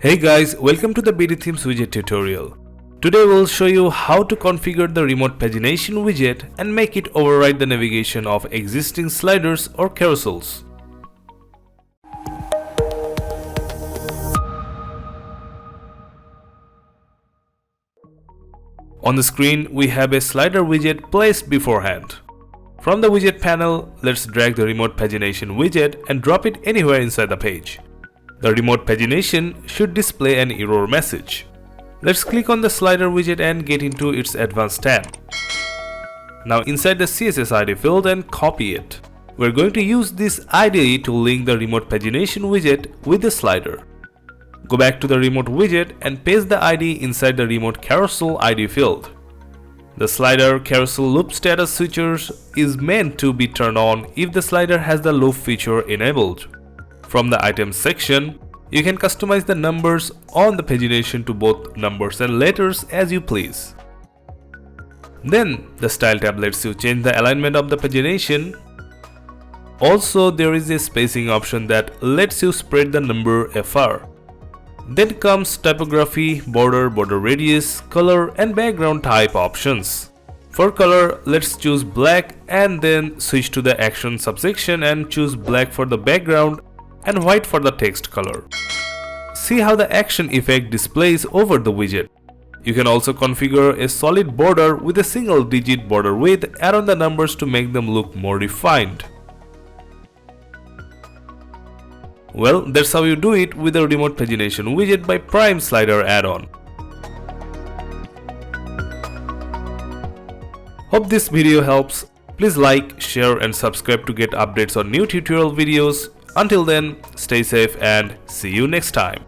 Hey guys, welcome to the Bdthemes widget tutorial. Today we'll show you how to configure the remote pagination widget and make it override the navigation of existing sliders or carousels. On the screen, we have a slider widget placed beforehand. From the widget panel, let's drag the remote pagination widget and drop it anywhere inside the page. The remote pagination should display an error message. Let's click on the slider widget and get into its advanced tab. Now inside the CSS ID field and copy it. We're going to use this ID to link the remote pagination widget with the slider. Go back to the remote widget and paste the ID inside the remote carousel ID field. The slider carousel loop status switchers is meant to be turned on if the slider has the loop feature enabled. From the items section, you can customize the numbers on the pagination to both numbers and letters as you please. Then the style tab lets you change the alignment of the pagination. Also, there is a spacing option that lets you spread the number far. Then comes typography, border radius, color and background type options. For color, let's choose black and then switch to the action subsection and choose black for the background and white for the text color. See how the action effect displays over the widget. You can also configure a solid border with a single digit border width, add on the numbers to make them look more refined. Well, that's how you do it with the remote pagination widget by Prime Slider add-on. Hope this video helps. Please like, share and subscribe to get updates on new tutorial videos. Until then, stay safe and see you next time.